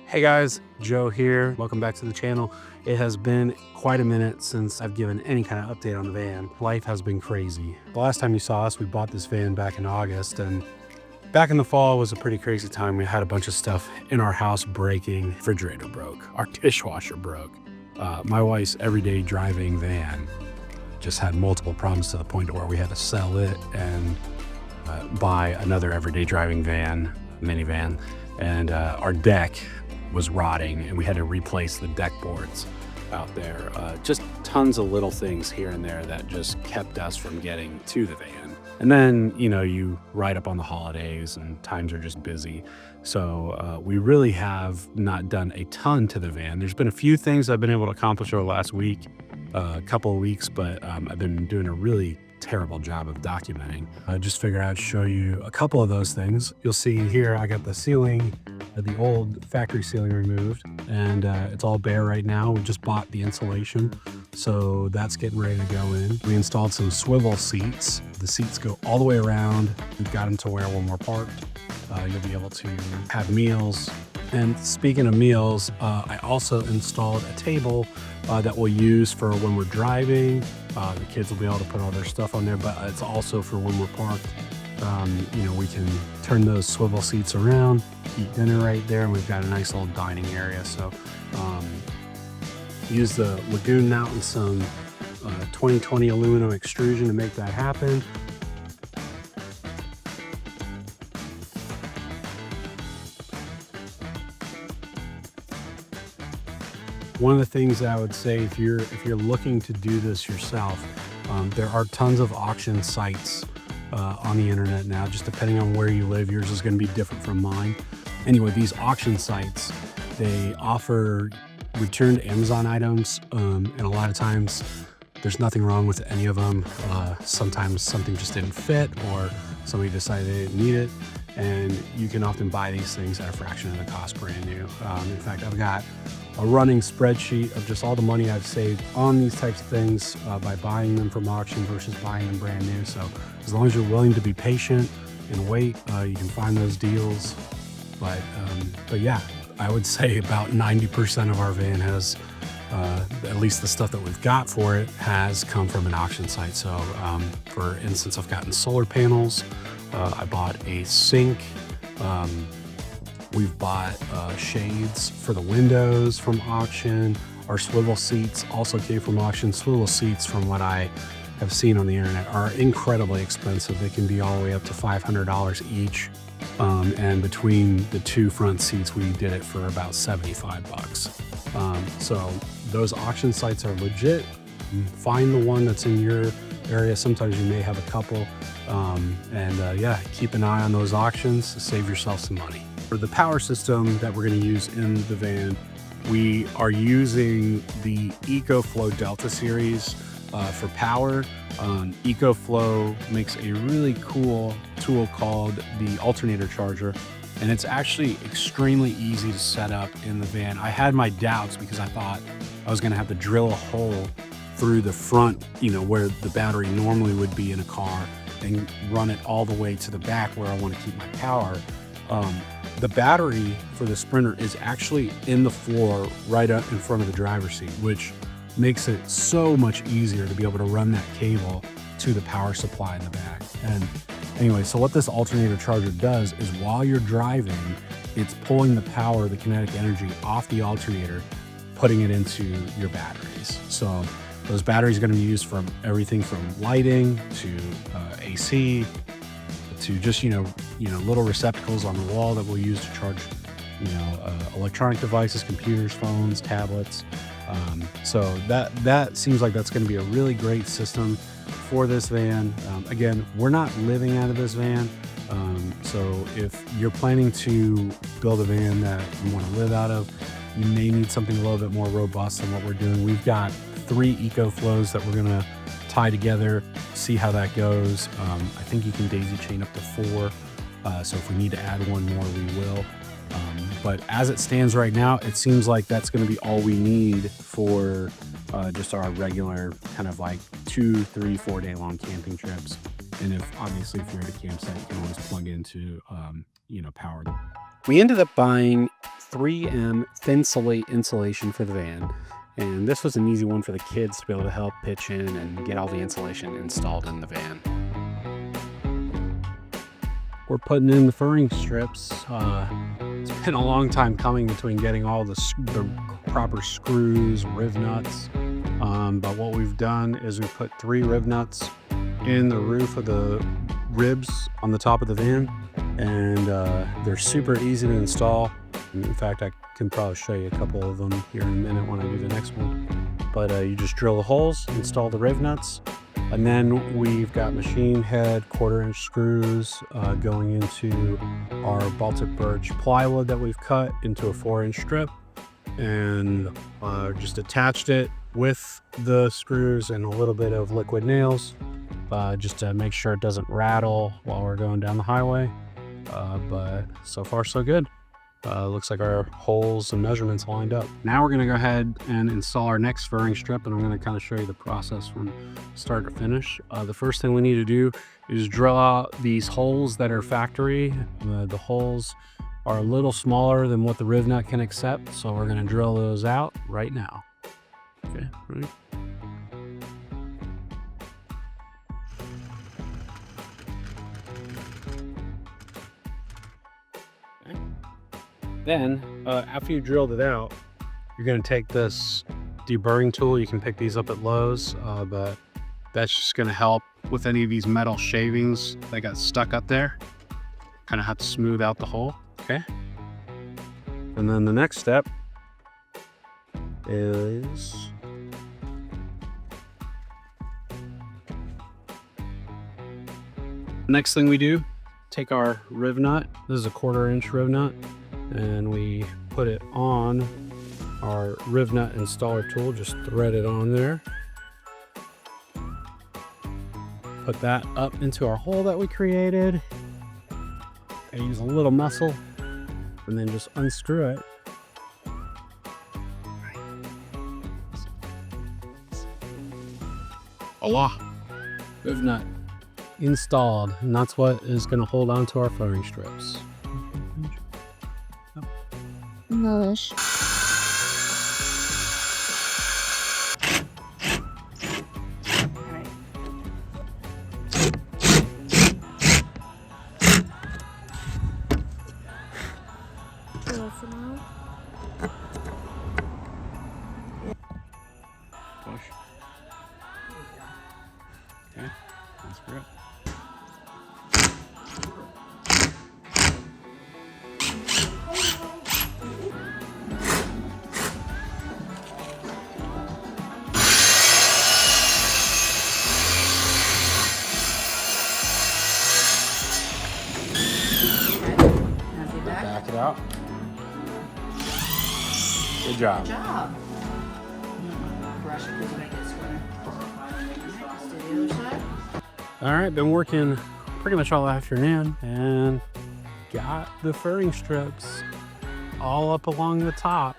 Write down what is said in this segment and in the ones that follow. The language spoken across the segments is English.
Hey guys, Joe here. Welcome back to the channel. It has been quite a minute since I've given any kind of update on the van. Life has been crazy. The last time you saw us, we bought this van back in August, and back in the fall was a pretty crazy time. We had a bunch of stuff in our house breaking. Refrigerator broke, our dishwasher broke. My wife's everyday driving van just had multiple problems to the point where we had to sell it and buy another everyday driving van, minivan, and our deck was rotting and we had to replace the deck boards out there. Just tons of little things here and there that just kept us from getting to the van. And then, you ride up on the holidays and times are just busy. So we really have not done a ton to the van. There's been a few things I've been able to accomplish over the last week, a couple of weeks, but I've been doing a really terrible job of documenting. I just figured I'd show you a couple of those things. You'll see here I got the ceiling, the old factory ceiling removed, and it's all bare right now. We just bought the insulation, so that's getting ready to go in. We installed some swivel seats. The seats go all the way around. We've got them to where when we're parked, you'll be able to have meals. And speaking of meals, I also installed a table that we'll use for when we're driving. The kids will be able to put all their stuff on there, but it's also for when we're parked. We can turn those swivel seats around, eat dinner right there, and we've got a nice little dining area. So use the Lagoon mount and some 2020 aluminum extrusion to make that happen. One of the things that I would say, if you're looking to do this yourself, there are tons of auction sites on the internet now. Just depending on where you live, yours is going to be different from mine. Anyway, these auction sites, they offer returned Amazon items, and a lot of times there's nothing wrong with any of them. Sometimes something just didn't fit, or somebody decided they didn't need it, and you can often buy these things at a fraction of the cost brand new. In fact, I've got a running spreadsheet of just all the money I've saved on these types of things by buying them from auction versus buying them brand new. So as long as you're willing to be patient and wait, you can find those deals. But yeah, I would say about 90% of our van has, at least the stuff that we've got for it, has come from an auction site. So for instance, I've gotten solar panels. I bought a sink. We've bought shades for the windows from auction. Our swivel seats also came from auction. Swivel seats, from what I have seen on the internet, are incredibly expensive. They can be all the way up to $500 each. And between the two front seats, we did it for about 75 bucks. So those auction sites are legit. Find the one that's in your area. Sometimes you may have a couple. Yeah, keep an eye on those auctions to save yourself some money. For the power system that we're going to use in the van, we are using the EcoFlow Delta series for power. EcoFlow makes a really cool tool called the alternator charger, and it's actually extremely easy to set up in the van. I had my doubts because I thought I was going to have to drill a hole through the front, where the battery normally would be in a car, and run it all the way to the back where I want to keep my power. The battery for the Sprinter is actually in the floor right up in front of the driver's seat, which makes it so much easier to be able to run that cable to the power supply in the back. And anyway, so what this alternator charger does is while you're driving, it's pulling the power, the kinetic energy off the alternator, putting it into your batteries. So those batteries are going to be used for everything from lighting to AC, to just little receptacles on the wall that we'll use to charge electronic devices, computers, phones, tablets. So that seems like that's going to be a really great system for this van. Again, we're not living out of this van, so if you're planning to build a van that you want to live out of, you may need something a little bit more robust than what we're doing. We've got 3 EcoFlows that we're going to tie together, see how that goes. I think you can daisy chain up to 4, so if we need to add one more, we will. But as it stands right now, it seems like that's going to be all we need for just our regular kind of like 2, 3, 4 day long camping trips. And obviously if you're at a campsite, you can always plug into, power. We ended up buying 3M thin slate insulation for the van. And this was an easy one for the kids to be able to help pitch in and get all the insulation installed in the van. We're putting in the furring strips. It's been a long time coming between getting all the proper screws, riv nuts. But what we've done is we put 3 riv nuts in the roof of the ribs on the top of the van, and they're super easy to install. In fact, I can probably show you a couple of them here in a minute when I do the next one. But you just drill the holes, install the riv nuts, and then we've got machine head 1/4-inch screws going into our Baltic birch plywood that we've cut into a 4-inch strip, and just attached it with the screws and a little bit of liquid nails just to make sure it doesn't rattle while we're going down the highway. But so far so good. Looks like our holes and measurements lined up. Now we're going to go ahead and install our next furring strip, and I'm going to kind of show you the process from start to finish. The first thing we need to do is drill out these holes that are factory. The holes are a little smaller than what the riv nut can accept, so we're going to drill those out right now. Okay, ready? Then, after you drilled it out, you're going to take this deburring tool. You can pick these up at Lowe's, but that's just going to help with any of these metal shavings that got stuck up there. Kind of have to smooth out the hole, okay? And then the next step is next thing we do, take our riv nut. This is a 1/4-inch riv nut, and we put it on our riv nut installer tool. Just thread it on there. Put that up into our hole that we created. And use a little muscle, and then just unscrew it. Voila! Riv nut installed, and that's what is going to hold on to our furring strips. English. Push. Okay, unscrew it. Back it out. Good job. Good job. Brush it because it might get square. Let's do the other side. All right, been working pretty much all afternoon and got the furring strips all up along the top.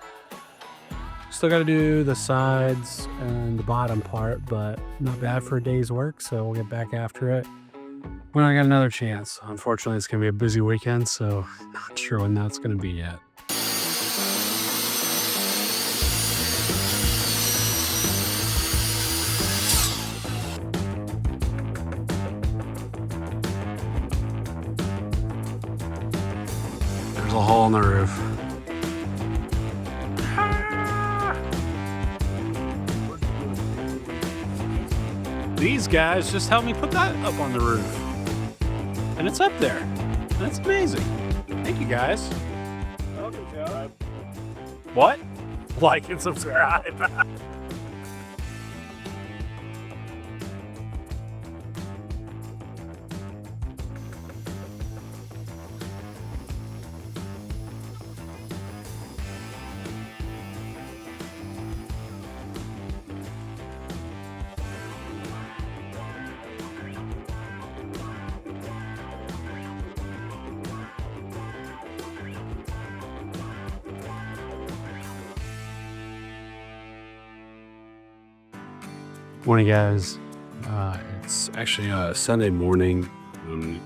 Still got to do the sides and the bottom part, but not bad for a day's work, so we'll get back after it when I got another chance. Unfortunately, it's going to be a busy weekend, so not sure when that's going to be yet. There's a hole in the roof. These guys just helped me put that up on the roof. And it's up there. That's amazing. Thank you guys. Welcome, Joe. What? Like and subscribe. Morning, guys. It's actually Sunday morning. I'm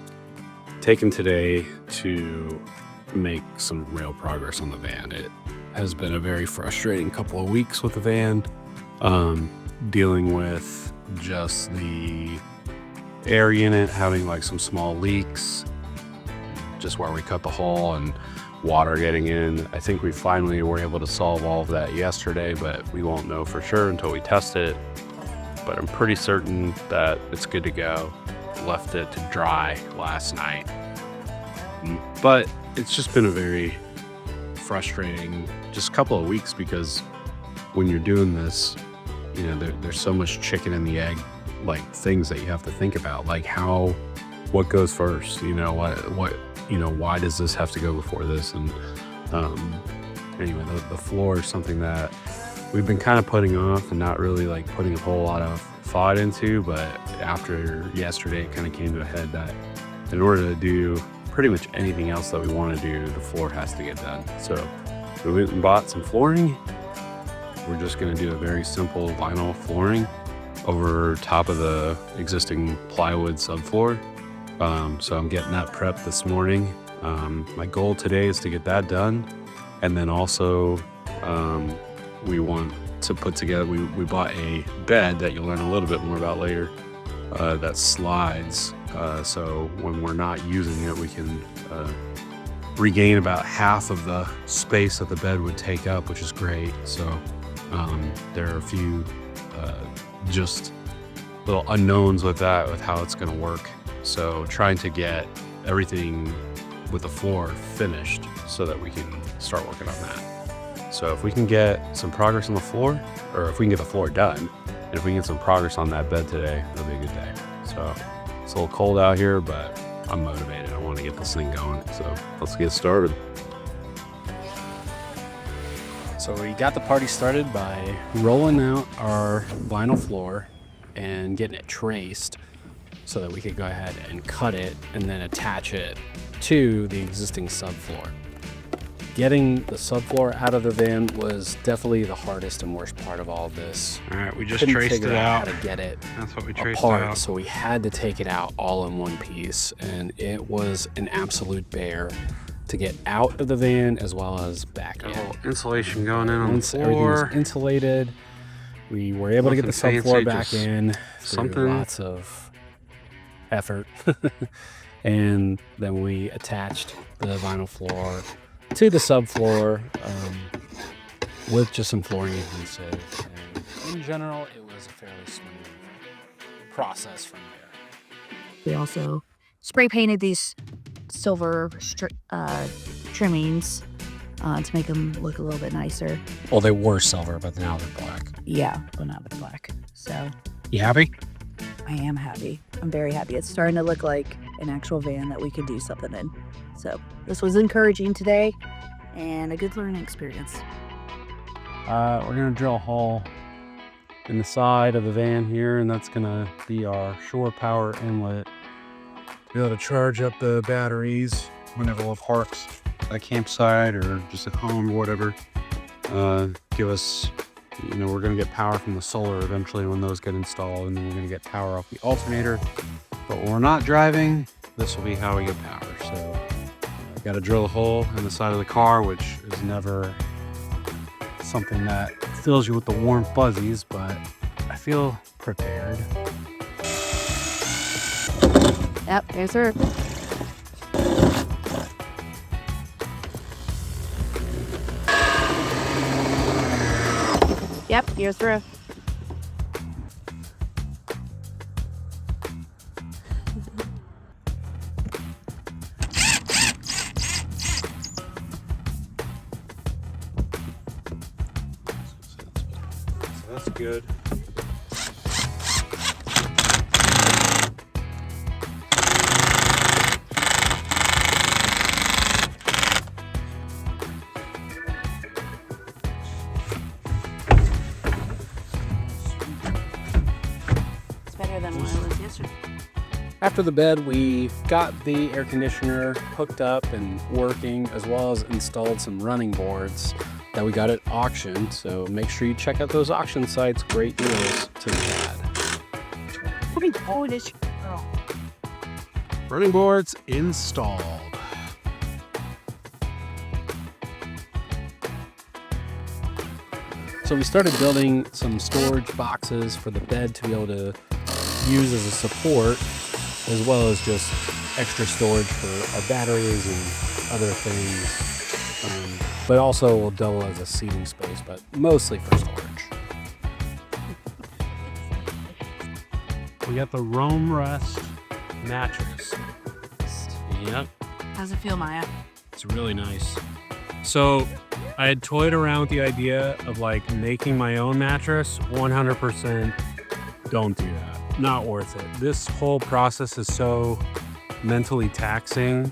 taking today to make some real progress on the van. It has been a very frustrating couple of weeks with the van, dealing with just the air unit having like some small leaks, just where we cut the hole and water getting in. I think we finally were able to solve all of that yesterday, but we won't know for sure until we test it. But I'm pretty certain that it's good to go. Left it to dry last night. But it's just been a very frustrating just couple of weeks, because when you're doing this, you know, there's so much chicken and the egg, like things that you have to think about, like what goes first, you know, what you know, why does this have to go before this? And anyway, the floor is something that we've been kind of putting off and not really like putting a whole lot of thought into, but after yesterday it kind of came to a head that in order to do pretty much anything else that we want to do, the floor has to get done. So we went and bought some flooring. We're just going to do a very simple vinyl flooring over top of the existing plywood subfloor. So I'm getting that prepped this morning. My goal today is to get that done. And then also we want to put together, we bought a bed that you'll learn a little bit more about later, that slides. So when we're not using it, we can regain about half of the space that the bed would take up, which is great. So there are a few just little unknowns with that, with how it's going to work. So trying to get everything with the floor finished so that we can start working on that. So if we can get some progress on the floor, or if we can get the floor done, and if we can get some progress on that bed today, it'll be a good day. So it's a little cold out here, but I'm motivated. I want to get this thing going. So let's get started. So we got the party started by rolling out our vinyl floor and getting it traced so that we could go ahead and cut it and then attach it to the existing subfloor. Getting the subfloor out of the van was definitely the hardest and worst part of all of this. All right, we just traced it out. How to get it That's what we traced apart, out. so we had to take it out all in one piece, and it was an absolute bear to get out of the van as well as back in. Oh, insulation going in on the Once everything was floor. insulated, we were able to get the Nothing subfloor fancy, back just in something. through lots of effort. And then we attached the vinyl floor to the subfloor with just some flooring adhesive. And in general, it was a fairly smooth process from there. We also spray painted these silver trimmings to make them look a little bit nicer. Well, they were silver, but now they're black. Yeah, but not with black. So You happy? I am happy. I'm very happy. It's starting to look like an actual van that we could do something in. So this was encouraging today and a good learning experience. We're gonna drill a hole in the side of the van here, and that's gonna be our shore power inlet. Be able to charge up the batteries whenever we're parked at a campsite or just at home or whatever. Give us, you know, we're gonna get power from the solar eventually when those get installed, and then we're gonna get power off the alternator. But when we're not driving, this will be how we get power. So got to drill a hole in the side of the car, which is never something that fills you with the warm fuzzies, but I feel prepared. Yep, there's her. Yep, here's the roof. So that's good. It's better than what it was yesterday. After the bed, we got the air conditioner hooked up and working, as well as installed some running boards that we got at auction. So make sure you check out those auction sites. Great deals to be had. Oh, it is. Oh. Running boards installed. So we started building some storage boxes for the bed to be able to use as a support, as well as just extra storage for our batteries and other things. But also will double as a seating space, but mostly for storage. We got the Rome Rest mattress. Yep. How's it feel, Maya? It's really nice. So I had toyed around with the idea of like making my own mattress. 100% don't do that. Not worth it. This whole process is so mentally taxing.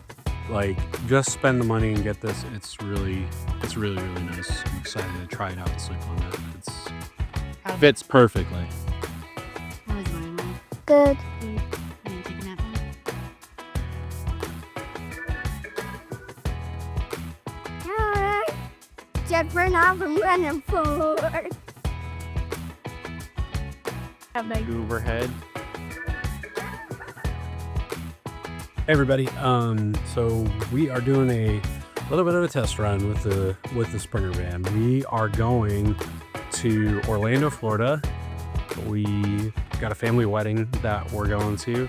Like, just spend the money and get this. It's really nice. I'm excited to try it out and sleep on it. It fits perfectly. How is mine? Good. You gonna take a nap now? Just for now, I'm running forward. Overhead. Hey everybody, so we are doing a little bit of a test run with the Springer van. We are going to Orlando, Florida. We got a family wedding that we're going to,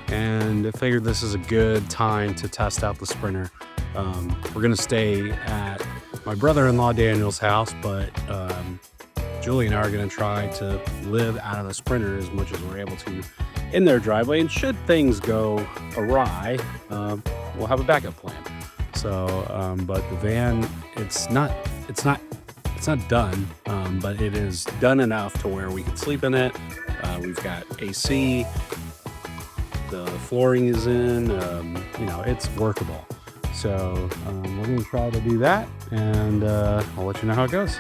and I figured this is a good time to test out the Sprinter. We're gonna stay at my brother-in-law Daniel's house, but Julie and I are gonna try to live out of the Sprinter as much as we're able to in their driveway, and should things go awry, we'll have a backup plan. So, but the van, it's not done, but it is done enough to where we can sleep in it. We've got AC, the flooring is in, it's workable. So we're gonna try to do that, and I'll let you know how it goes.